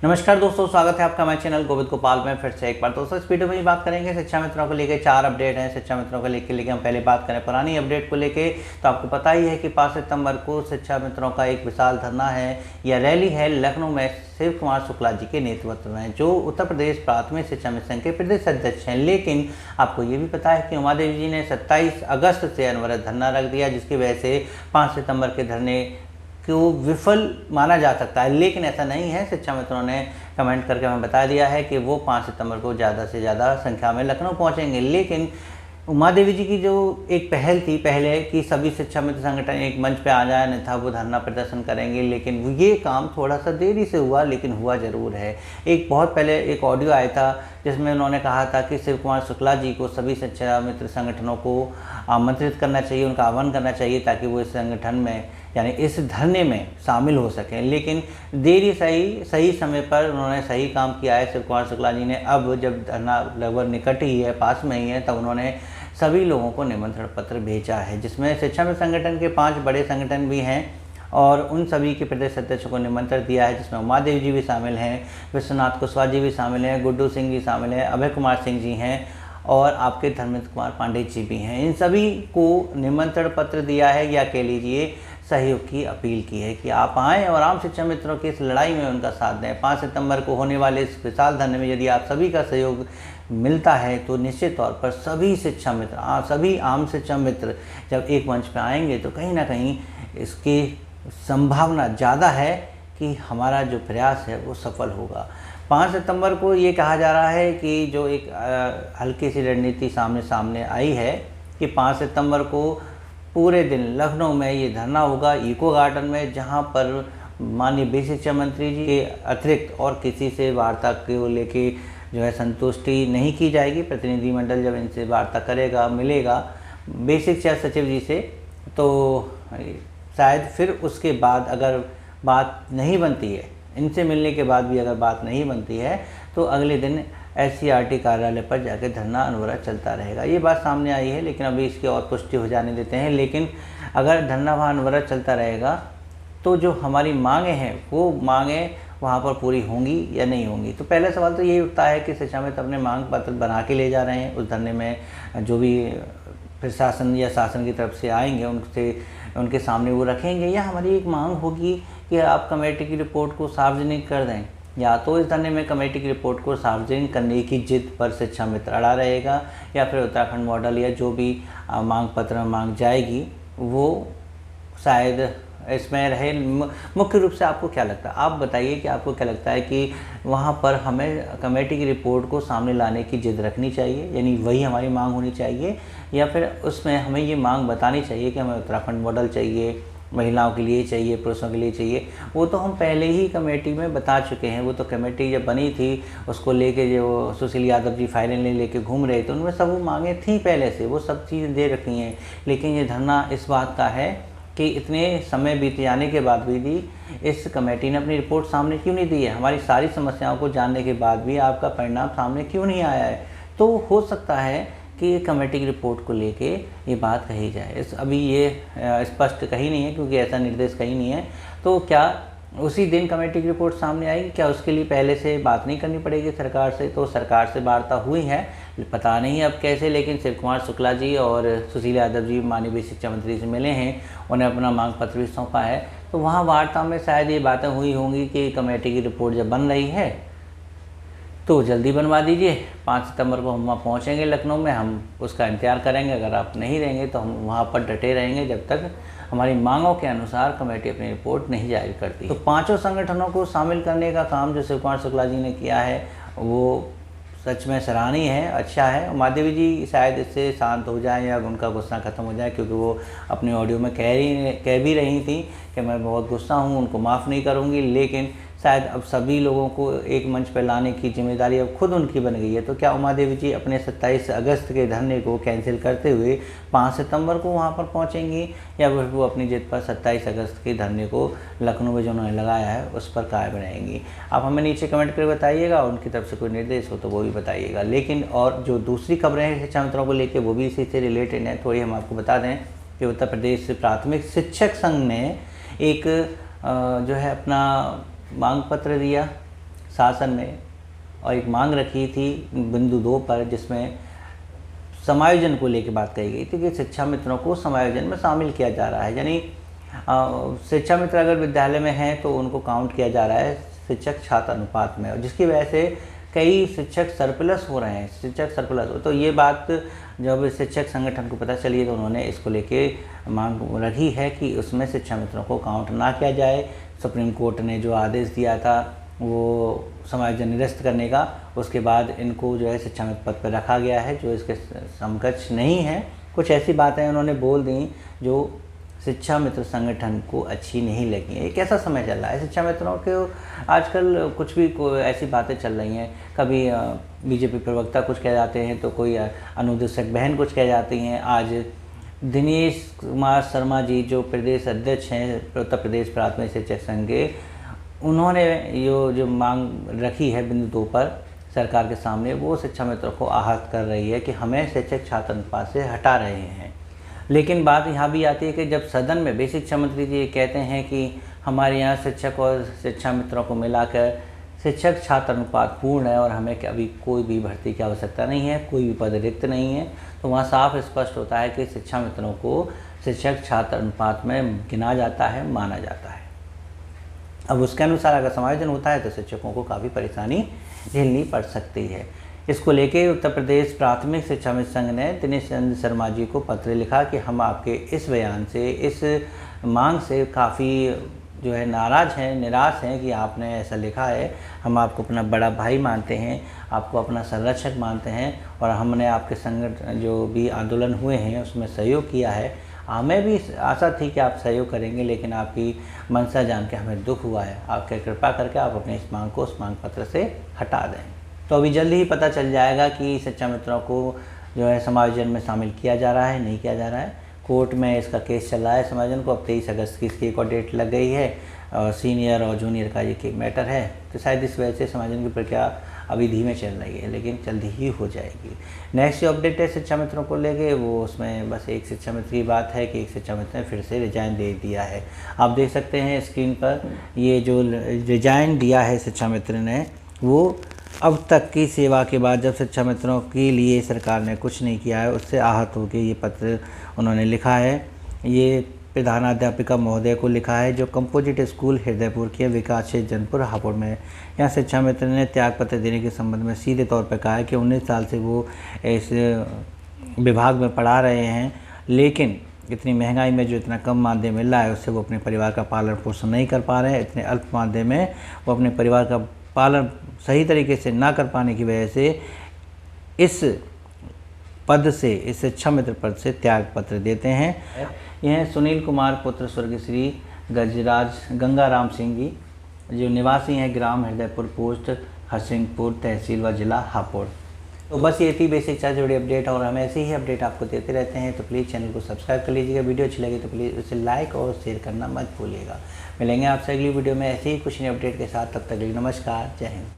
नमस्कार दोस्तों, स्वागत है आपका हमारे चैनल गोविंद गोपाल में फिर से एक बार। दोस्तों इस वीडियो में बात करेंगे शिक्षा मित्रों को लेकर 4 अपडेट हैं। शिक्षा मित्रों को लेकर हम पहले बात करें पुरानी अपडेट को लेके, तो आपको पता ही है कि 5 सितंबर को शिक्षा मित्रों का एक विशाल धरना है या रैली है लखनऊ में शिव कुमार शुक्ला जी के नेतृत्व में, जो उत्तर प्रदेश प्राथमिक शिक्षा मिशन के प्रदेश अध्यक्ष हैं। लेकिन आपको ये भी पता है कि उमा देवी जी ने 27 अगस्त से अनवरत धरना रख दिया, जिसकी वजह से 5 सितंबर के धरने को विफल माना जा सकता है। लेकिन ऐसा नहीं है। शिक्षा मित्रों ने कमेंट करके हमें बता दिया है कि वो 5 सितंबर को ज़्यादा से ज़्यादा संख्या में लखनऊ पहुंचेंगे। लेकिन उमा देवी जी की जो एक पहल थी पहले कि सभी शिक्षा मित्र संगठन एक मंच पे आ जाए, अन्यथा वो धरना प्रदर्शन करेंगे, लेकिन ये काम थोड़ा सा देरी से हुआ, लेकिन हुआ ज़रूर है। एक बहुत पहले एक ऑडियो आया था जिसमें उन्होंने कहा था कि शिव कुमार शुक्ला जी को सभी शिक्षा मित्र संगठनों को आमंत्रित करना चाहिए, उनका आह्वान करना चाहिए ताकि वो इस संगठन में यानी इस धरने में शामिल हो सकें। लेकिन देरी सही समय पर उन्होंने सही काम किया है शिव कुमार शुक्ला जी ने। अब जब धरना लगभग निकट ही है, पास में ही है, तब उन्होंने सभी लोगों को निमंत्रण पत्र भेजा है, जिसमें शिक्षा में संगठन के 5 बड़े संगठन भी हैं और उन सभी के प्रदेश अध्यक्षों को निमंत्रण दिया है, जिसमें उमा देवी जी भी शामिल हैं, विश्वनाथ कुशवाहा जी भी शामिल हैं, गुड्डू सिंह जी शामिल हैं, अभय कुमार सिंह जी हैं और आपके धर्मेंद्र कुमार पांडे जी भी हैं। इन सभी को निमंत्रण पत्र दिया है या कह लीजिए सहयोग की अपील की है कि आप आएँ और आम शिक्षा मित्रों की इस लड़ाई में उनका साथ दें। 5 सितंबर को होने वाले इस विशाल धरने में यदि आप सभी का सहयोग मिलता है तो निश्चित तौर पर सभी शिक्षा मित्र, सभी आम शिक्षा मित्र जब एक मंच पर आएंगे तो कहीं ना कहीं इसकी संभावना ज़्यादा है कि हमारा जो प्रयास है वो सफल होगा। 5 सितंबर को ये कहा जा रहा है कि जो एक हल्की सी रणनीति सामने आई है कि 5 सितंबर को पूरे दिन लखनऊ में ये धरना होगा इको गार्डन में, जहाँ पर माननीय बेसिक शिक्षा मंत्री जी के अतिरिक्त और किसी से वार्ता को लेके जो है संतुष्टि नहीं की जाएगी। प्रतिनिधिमंडल जब इनसे वार्ता करेगा, मिलेगा बेसिक शिक्षा सचिव जी से, तो शायद फिर उसके बाद अगर बात नहीं बनती है, इनसे मिलने के बाद भी अगर बात नहीं बनती है, तो अगले दिन SCRT कार्यालय पर जाकर धरना अनवरत चलता रहेगा। ये बात सामने आई है, लेकिन अभी इसकी और पुष्टि हो जाने देते हैं। लेकिन अगर धरना वहाँ अनवरत चलता रहेगा तो जो हमारी मांगें हैं वो मांगें वहाँ पर पूरी होंगी या नहीं होंगी। तो पहला सवाल तो यही उठता है कि शिक्षा मित्र अपने मांग पत्र बना के ले जा रहे हैं उस धरने में, जो भी प्रशासन या शासन की तरफ से आएंगे उनके सामने वो रखेंगे, या हमारी एक मांग होगी कि आप कमेटी की रिपोर्ट को सार्वजनिक कर दें। या तो इस धरने में कमेटी की रिपोर्ट को सार्वजनिक करने की जिद पर शिक्षा मित्र अड़ा रहेगा, या फिर उत्तराखंड मॉडल या जो भी मांग पत्र मांग जाएगी वो शायद इसमें रहे। मुख्य रूप से आपको क्या लगता है, आप बताइए कि आपको क्या लगता है कि वहाँ पर हमें कमेटी की रिपोर्ट को सामने लाने की जिद रखनी चाहिए, यानी वही हमारी मांग होनी चाहिए, या फिर उसमें हमें ये मांग बतानी चाहिए कि हमें उत्तराखंड मॉडल चाहिए, महिलाओं के लिए चाहिए, पुरुषों के लिए चाहिए। वो तो हम पहले ही कमेटी में बता चुके हैं। वो तो कमेटी जब बनी थी उसको लेके जो सुशील यादव जी फाइलें लेके घूम रहे थे, उनमें सब वो मांगें थी पहले से, वो सब चीज़ें दे रखी हैं। लेकिन ये धरना इस बात का है कि इतने समय बीत जाने के बाद भी इस कमेटी ने अपनी रिपोर्ट सामने क्यों नहीं दी है। हमारी सारी समस्याओं को जानने के बाद भी आपका परिणाम सामने क्यों नहीं आया है। तो हो सकता है कि कमेटी की रिपोर्ट को लेके ये बात कही जाए। अभी ये स्पष्ट कहीं नहीं है, क्योंकि ऐसा निर्देश कहीं नहीं है। तो क्या उसी दिन कमेटी की रिपोर्ट सामने आएगी? क्या उसके लिए पहले से बात नहीं करनी पड़ेगी सरकार से? तो सरकार से वार्ता हुई है, पता नहीं अब कैसे, लेकिन शिव कुमार शुक्ला जी और सुशील यादव जी माननीय शिक्षा मंत्री से मिले हैं, उन्हें अपना मांग पत्र भी सौंपा है। तो वहाँ वार्ता में शायद ये बातें हुई होंगी कि कमेटी की रिपोर्ट जब बन रही है तो जल्दी बनवा दीजिए। 5 सितंबर को हम वहाँ पहुँचेंगे लखनऊ में, हम उसका इंतजार करेंगे। अगर आप नहीं रहेंगे तो हम वहाँ पर डटे रहेंगे जब तक हमारी मांगों के अनुसार कमेटी अपनी रिपोर्ट नहीं जारी करती। तो 5 संगठनों को शामिल करने का काम जो शिव कुमार शुक्ला जी ने किया है वो सच में सराहनीय है, अच्छा है। उमा देवी जी शायद इससे शांत हो जाए या उनका गुस्सा खत्म हो जाए, क्योंकि वो अपने ऑडियो में कह भी रही थी कि मैं बहुत गुस्सा हूँ, उनको माफ़ नहीं करूँगी। लेकिन शायद अब सभी लोगों को एक मंच पर लाने की जिम्मेदारी अब खुद उनकी बन गई है। तो क्या उमा देवी जी अपने 27 अगस्त के धरने को कैंसिल करते हुए 5 सितंबर को वहां पर पहुंचेंगी, या फिर वो अपनी जिद पर 27 अगस्त के धरने को लखनऊ में जो उन्होंने लगाया है उस पर कायम रहेंगी? आप हमें नीचे कमेंट करके बताइएगा। उनकी तरफ से कोई निर्देश हो तो वो भी बताइएगा। लेकिन और जो दूसरी खबरें हैं शिक्षा मित्रों को लेकर, वो भी इसी से रिलेटेड हैं। थोड़ी हम आपको बता दें कि उत्तर प्रदेश प्राथमिक शिक्षक संघ ने एक जो है अपना मांग पत्र दिया शासन में और एक मांग रखी थी बिंदु 2 पर, जिसमें समायोजन को लेकर बात कही गई थी कि शिक्षा मित्रों को समायोजन में शामिल किया जा रहा है। यानी शिक्षा मित्र अगर विद्यालय में हैं तो उनको काउंट किया जा रहा है शिक्षक छात्र अनुपात में, और जिसकी वजह से कई शिक्षक सरप्लस हो रहे हैं, शिक्षक सरप्लस हो। तो ये बात जब शिक्षक संगठन को पता चली तो उन्होंने इसको लेके मांग रखी है कि उसमें शिक्षा मित्रों को काउंट ना किया जाए। सुप्रीम कोर्ट ने जो आदेश दिया था वो समायोजन निरस्त करने का, उसके बाद इनको जो है शिक्षा मित्र पद पर रखा गया है, जो इसके समकक्ष नहीं है। कुछ ऐसी बातें उन्होंने बोल दी जो शिक्षा मित्र संगठन को अच्छी नहीं लगी है। एक ऐसा समय चल रहा है शिक्षा मित्रों के, आजकल कुछ भी ऐसी बातें चल रही हैं, कभी बीजेपी प्रवक्ता कुछ कह जाते हैं तो कोई अनुदेशक बहन कुछ कह जाती हैं। आज दिनेश कुमार शर्मा जी जो प्रदेश अध्यक्ष हैं उत्तर प्रदेश प्राथमिक शिक्षक संघ के, उन्होंने जो मांग रखी है बिंदु 2 पर सरकार के सामने, वो शिक्षा मित्रों को आहत कर रही है कि हमें शिक्षक छात्र अनुपात से हटा रहे हैं। लेकिन बात यहाँ भी आती है कि जब सदन में बेसिक शिक्षा मंत्री जी कहते हैं कि हमारे यहाँ शिक्षक और शिक्षा मित्रों को मिलाकर शिक्षक छात्र अनुपात पूर्ण है और हमें अभी कोई भी भर्ती की आवश्यकता नहीं है, कोई भी पद रिक्त नहीं है, तो वहाँ साफ स्पष्ट होता है कि शिक्षा मित्रों को शिक्षक छात्र अनुपात में गिना जाता है, माना जाता है। अब उसके अनुसार अगर समायोजन होता है तो शिक्षकों को काफ़ी परेशानी झेलनी पड़ सकती है। इसको लेके उत्तर प्रदेश प्राथमिक शिक्षा मित्र संघ ने दिनेश चंद्र शर्मा जी को पत्र लिखा कि हम आपके इस बयान से, इस मांग से काफ़ी जो है नाराज़ हैं, निराश हैं कि आपने ऐसा लिखा है। हम आपको अपना बड़ा भाई मानते हैं, आपको अपना संरक्षक मानते हैं, और हमने आपके संगठन जो भी आंदोलन हुए हैं उसमें सहयोग किया है। हमें भी आशा थी कि आप सहयोग करेंगे, लेकिन आपकी मंशा जान के हमें दुख हुआ है। आपके कृपा करके आप अपने इस मांग को उस मांग पत्र से हटा दें। तो अभी जल्दी ही पता चल जाएगा कि शिक्षा मित्रों को जो है समायोजन में शामिल किया जा रहा है, नहीं किया जा रहा है। कोर्ट में इसका केस चल रहा है समायोजन को। अब 23 अगस्त की इसकी एक और डेट लग गई है, और सीनियर और जूनियर का ये मैटर है, तो शायद इस वजह से समायोजन की प्रक्रिया अभी धीमे चल रही है, लेकिन जल्दी ही हो जाएगी। नेक्स्ट जो अपडेट है शिक्षा मित्रों को लेके, वो उसमें बस एक शिक्षा मित्र की बात है कि एक शिक्षा मित्र ने फिर से रिजाइन दे दिया है। आप देख सकते हैं स्क्रीन पर, ये जो रिजाइन दिया है शिक्षा मित्र ने, वो अब तक की सेवा के बाद जब शिक्षा मित्रों के लिए सरकार ने कुछ नहीं किया है, उससे आहत होकर ये पत्र उन्होंने लिखा है। ये प्रधानाध्यापिका महोदय को लिखा है, जो कंपोजिट स्कूल हृदयपुर के विकासशील जनपुर हापुड़ में। यहाँ शिक्षा मित्र ने त्यागपत्र देने के संबंध में सीधे तौर पर कहा है कि 19 साल से वो इस विभाग में पढ़ा रहे हैं, लेकिन इतनी महंगाई में जो इतना कम मानदेय मिल रहा है उससे वो अपने परिवार का पालन पोषण नहीं कर पा रहे हैं। इतने अल्प मानदेय में वो अपने परिवार का पालन सही तरीके से ना कर पाने की वजह से इस पद से, इस शिक्षा मित्र पद से त्याग पत्र देते हैं। यह सुनील कुमार पुत्र स्वर्गीय श्री गंगाराम सिंह जी, जो निवासी हैं ग्राम हृदयपुर, पोस्ट हरसिंहपुर, तहसील व जिला हापुड़। तो बस ये थी बेसिक से जुड़ी अपडेट, और हम ऐसे ही अपडेट आपको देते रहते हैं। तो प्लीज़ चैनल को सब्सक्राइब कर लीजिएगा। वीडियो अच्छी लगी तो प्लीज़ उसे लाइक और शेयर करना मत भूलिएगा। मिलेंगे आपसे अगली वीडियो में ऐसे ही कुछ नई अपडेट के साथ। तब तक के लिए नमस्कार, जय हिंद।